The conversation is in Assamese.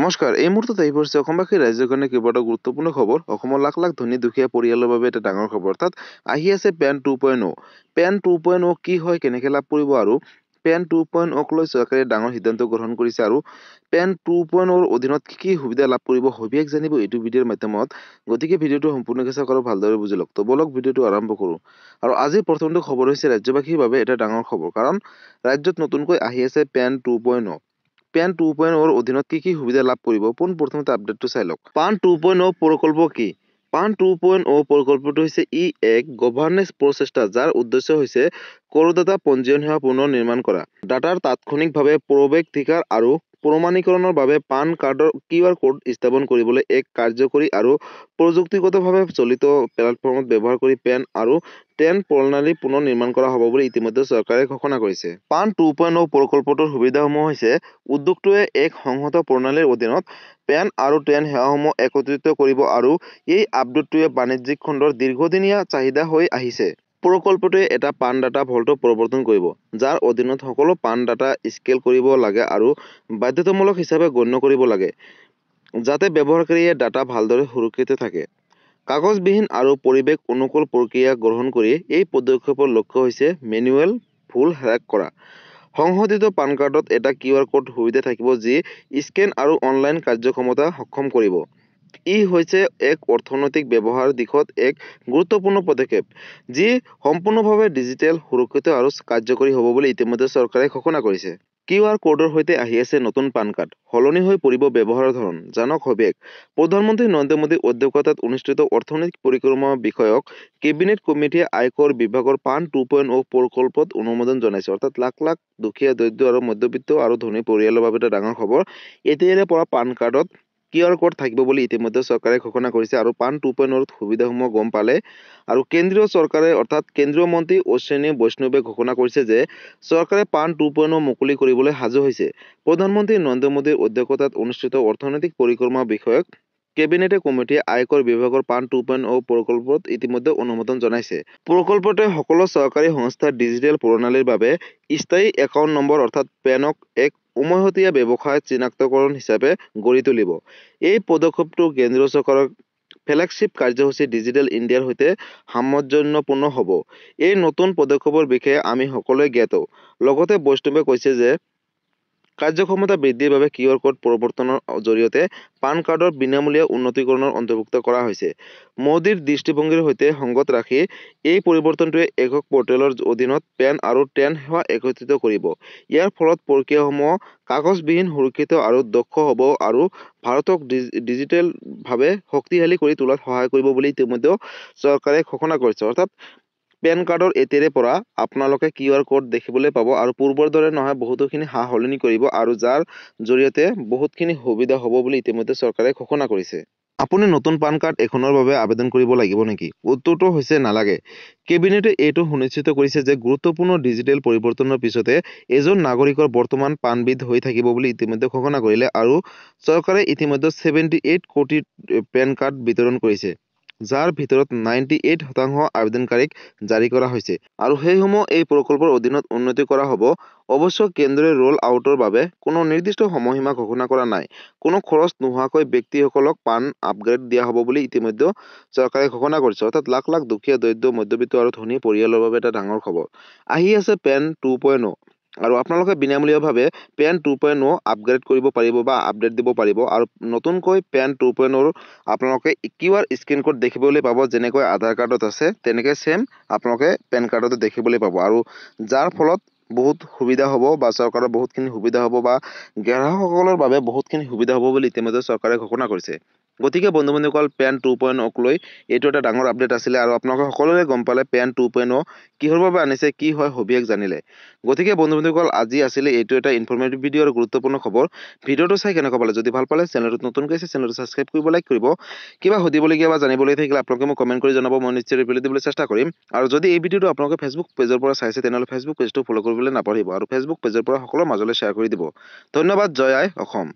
নমস্কাৰ, এই মুহূৰ্তত আহি পৰিছে অসমবাসী ৰাইজৰ কাৰণে কেইবাটাও গুৰুত্বপূৰ্ণ খবৰ। অসমৰ লাখ লাখ ধনী দুখীয়া পৰিয়ালৰ বাবে এটা ডাঙৰ খবৰ। অৰ্থাৎ আহি আছে পেন 2.0। পেন 2.0 কি হয়, কেনেকৈ লাভ কৰিব আৰু পেন 2.0ক লৈ চৰকাৰে ডাঙৰ সিদ্ধান্ত গ্ৰহণ কৰিছে আৰু পেন 2.0ৰ অধীনত কি কি সুবিধা লাভ কৰিব সবিশেষ জানিব এইটো ভিডিঅ'ৰ মাধ্যমত। গতিকে ভিডিঅ'টো সম্পূৰ্ণকৈ চাওক আৰু ভালদৰে বুজি লওক। তো বলক ভিডিঅ'টো আৰম্ভ কৰোঁ। আৰু আজিৰ প্ৰথমটো খবৰ হৈছে ৰাজ্যবাসীৰ বাবে এটা ডাঙৰ খবৰ, কাৰণ ৰাজ্যত নতুনকৈ আহি আছে পেন 2.0। পেন 2.0ৰ অধীনত কি কি সুবিধা লাভ কৰিব, পোনপ্ৰথমতে আপডেটটো চাই লওক। পান 2.0 প্ৰকল্প কি? পান 2.0 প্ৰকল্পটো হৈছে এক গভৰ্নেন্স প্ৰচেষ্টা, যাৰ উদ্দেশ্য হৈছে কৰদাতা পঞ্জীয়ন সেৱা পুনৰ নিৰ্মাণ কৰা। ডাটাৰ তাৎক্ষণিকভাৱে প্ৰৱেশাধিকাৰ আৰু প্ৰমাণীকৰণৰ বাবে পান কাৰ্ডৰ QR কোড স্থাপন কৰিবলৈ এক কাৰ্যকৰী আৰু প্ৰযুক্তিগতভাৱে চলিত প্লেটফৰ্মত ব্যৱহাৰ কৰি পেন আৰু টেন প্ৰণালী পুনৰ নিৰ্মাণ কৰা হ'ব বুলি ইতিমধ্যে চৰকাৰে ঘোষণা কৰিছে। পান 2.0 প্ৰকল্পটোৰ সুবিধাসমূহ হৈছে উদ্যোগটোৱে এক সংহত প্ৰণালীৰ অধীনত পেন আৰু টেন সেৱাসমূহ একত্ৰিত কৰিব আৰু এই আপডেটটোৱে বাণিজ্যিক খণ্ডৰ দীৰ্ঘদিনীয়া চাহিদা হৈ আহিছে। প্ৰকল্পটোৱে এটা পান ডাটা ভল্ট প্ৰৱৰ্তন কৰিব, যাৰ অধীনত সকলো পান ডাটা স্কেল কৰিব লাগে আৰু বাধ্যতামূলক হিচাপে গণ্য কৰিব লাগে, যাতে ব্যৱহাৰকাৰীয়ে ডাটা ভালদৰে সুৰক্ষিত থাকে। কাগজবিহীন আৰু পৰিৱেশ অনুকূল প্ৰক্ৰিয়া গ্ৰহণ কৰি এই পদক্ষেপৰ লক্ষ্য হৈছে মেনুৱেল ভুল হ্ৰাস কৰা। সংশোধিত পান কাৰ্ডত এটা QR কোড সুবিধা থাকিব যি স্কেন আৰু অনলাইন কাৰ্যক্ষমতা সক্ষম কৰিব। ই হৈছে এক অৰ্থনৈতিক ব্যৱহাৰ দিশত এক গুৰুত্বপূৰ্ণ পদক্ষেপ, যি সম্পূৰ্ণভাৱে ডিজিটেল, সুৰক্ষিত আৰু কাৰ্যকৰী হ'ব বুলি ইতিমধ্যে চৰকাৰে ঘোষণা কৰিছে। QR কোডৰ সৈতে আহি আছে নতুন পান কাৰ্ড। সলনি হৈ পৰিব ব্যৱহাৰৰ ধৰণ, জানক সবিশেষ। প্ৰধানমন্ত্ৰী নৰেন্দ্ৰ মোদীৰ অধ্যক্ষতাত অনুষ্ঠিত অৰ্থনৈতিক পৰিক্ৰমা বিষয়ক কেবিনেট কমিটিয়ে আয়কৰ বিভাগৰ পান 2.0 প্ৰকল্পত অনুমোদন জনাইছে। অৰ্থাৎ লাখ লাখ দুখীয়া, দৰিদ্ৰ আৰু মধ্যবিত্ত আৰু ধনী পৰিয়ালৰ বাবে এটা ডাঙৰ খবৰ। এতিয়াৰে পৰা পান কাৰ্ডত QR কোড থাকিব বুলি ইতিমধ্যে চৰকাৰে ঘোষণা কৰিছে। আৰু পান 2.0ৰ সুবিধাসমূহ গম পালে আৰু কেন্দ্ৰীয় চৰকাৰে অৰ্থাৎ কেন্দ্ৰীয় মন্ত্ৰী অশ্বিনী বৈষ্ণৱে ঘোষণা কৰিছে যে চৰকাৰে পান 2.0 মুকলি কৰিবলৈ সাজু হৈছে। প্ৰধানমন্ত্ৰী নৰেন্দ্ৰ মোদীৰ অধ্যক্ষতাত অনুষ্ঠিত অৰ্থনৈতিক পৰিক্ৰমা বিষয়ক কেবিনেট কমিটিয়ে আয়কৰ বিভাগৰ পান 2.0 প্ৰকল্পত ইতিমধ্যে অনুমোদন জনাইছে। প্ৰকল্পটোৱে সকলো চৰকাৰী সংস্থাৰ ডিজিটেল প্ৰণালীৰ বাবে স্থায়ী একাউণ্ট নম্বৰ অৰ্থাৎ পেনক এক উমৈহতীয়া ব্যৱসায় চিনাক্তকৰণ হিচাপে গঢ়ি তুলিব। এই পদক্ষেপটো কেন্দ্ৰীয় চৰকাৰৰ ফ্লেগশ্বিপ কাৰ্যসূচী ডিজিটেল ইণ্ডিয়াৰ সৈতে সামঞ্জস্যপূৰ্ণ হ'ব। এই নতুন পদক্ষেপৰ বিষয়ে আমি সকলোৱে জ্ঞাত। লগতে বৈষ্ণৱে কৈছে যে কাৰ্যক্ষমতা বৃদ্ধিৰ বাবে QR কোড প্ৰৱৰ্তনৰ জৰিয়তে পান কাৰ্ডৰ বিনামূলীয়া উন্নীতকৰণৰ অন্তৰ্ভুক্ত কৰা হৈছে। মোদীৰ দৃষ্টিভংগীৰ সৈতে সংগত ৰাখি এই পৰিৱৰ্তনটোৱে একক পৰ্টেলৰ অধীনত পেন আৰু টেন সেৱা একত্ৰিত কৰিব। ইয়াৰ ফলত প্ৰক্ৰিয়াসমূহ কাগজবিহীন, সুৰক্ষিত আৰু দক্ষ হ'ব আৰু ভাৰতক ডিজিটেলভাৱে শক্তিশালী কৰি তোলাত সহায় কৰিব বুলি ইতিমধ্যে চৰকাৰে ঘোষণা কৰিছে। অৰ্থাৎ পেন কাৰ্ডৰ এতিয়াৰে পৰা আপোনালোকে QR কোড দেখিবলৈ পাব আৰু পূৰ্বৰ দৰে নহয়, বহুতোখিনি সলনি কৰিব আৰু যাৰ জৰিয়তে বহুতখিনি সুবিধা হ'ব বুলি ইতিমধ্যে চৰকাৰে ঘোষণা কৰিছে। আপুনি নতুন পান কাৰ্ড এখনৰ বাবে আবেদন কৰিব লাগিব নেকি? উত্তৰটো হৈছে নালাগে। কেবিনেটে এইটো সুনিশ্চিত কৰিছে যে গুৰুত্বপূৰ্ণ ডিজিটেল পৰিৱৰ্তনৰ পিছতে এজন নাগৰিকৰ বৰ্তমান পানবিধ হৈ থাকিব বুলি ইতিমধ্যে ঘোষণা কৰিলে। আৰু চৰকাৰে ইতিমধ্যে 78 কোটি পেন কাৰ্ড বিতৰণ কৰিছে, যাৰ ভিতৰত 98% আবেদনকাৰীক জাৰি কৰা হৈছে আৰু সেইসমূহ এই প্ৰকল্পৰ অধীনত উন্নীত কৰা হ'ব। অৱশ্যে কেন্দ্ৰই ৰোল আউটৰ বাবে কোনো নিৰ্দিষ্ট সময়সীমা ঘোষণা কৰা নাই। কোনো খৰচ নোহোৱাকৈ ব্যক্তিসকলক পান আপগ্ৰেড দিয়া হ'ব বুলি ইতিমধ্যে চৰকাৰে ঘোষণা কৰিছে। অৰ্থাৎ লাখ লাখ দুখীয়া, দৰিদ্ৰ, মধ্যবিত্ত আৰু ধনী পৰিয়ালৰ বাবে এটা ডাঙৰ খবৰ। আহি আছে পেন 2.0 আৰু আপোনালোকে বিনামূলীয়াভাৱে পেন 2.0 আপগ্ৰেড কৰিব পাৰিব বা আপডেট দিব পাৰিব। আৰু নতুনকৈ পেন 2.0 আপোনালোকে QR স্কেন কোড দেখিবলৈ পাব, যেনেকৈ আধাৰ কাৰ্ডত আছে তেনেকৈ ছেম আপোনালোকে পেন কাৰ্ডতো দেখিবলৈ পাব। আৰু যাৰ ফলত বহুত সুবিধা হ'ব বা চৰকাৰৰ বহুতখিনি সুবিধা হ'ব বা গ্ৰাহকসকলৰ বাবে বহুতখিনি সুবিধা হ'ব বুলি ইতিমধ্যে চৰকাৰে ঘোষণা কৰিছে। গতিকে বন্ধু-বান্ধৱীসকল, পেন 2.0ক লৈ এইটো এটা ডাঙৰ আপডেট আছিলে আৰু আপোনালোকে সকলোৱে গম পালে পেন 2.0 কিহৰ বাবে আনিছে, কি হয় সবিশেষ জানিলে। গতিকে বন্ধু-বান্ধৱীসকল, আজি আছিলে এইটো এটা ইনফৰমেটিভ ভিডিঅ' আৰু গুৰুত্বপূৰ্ণ খবৰ। ভিডিঅ'টো চাই কেনেকুৱা পালে? যদি ভাল পালে চেনেলটোত নতুনকৈ আছে, চেনেলটো ছাবস্ক্ৰাইব কৰিব, লাইক কৰিব। কিবা সুধিবলগীয়া বা জানিবলগীয়া থাকিলে আপোনালোকে মোক কমেণ্ট কৰি জনাব, মই নিশ্চয় ৰিপ্লাই দিবলৈ চেষ্টা কৰিম। আৰু যদি এই ভিডিঅ'টো আপোনালোকে ফেচবুক পেজৰ পৰা চাইছে, তেনেহ'লে ফেচবুক পেজটো ফ'ল' কৰিবলৈ নাপাহৰিব আৰু ফেচবুক পেজৰ পৰা সকলোৰে মাজলৈ শ্বেয়াৰ কৰি দিব। ধন্যবাদ। জয় আই অসম।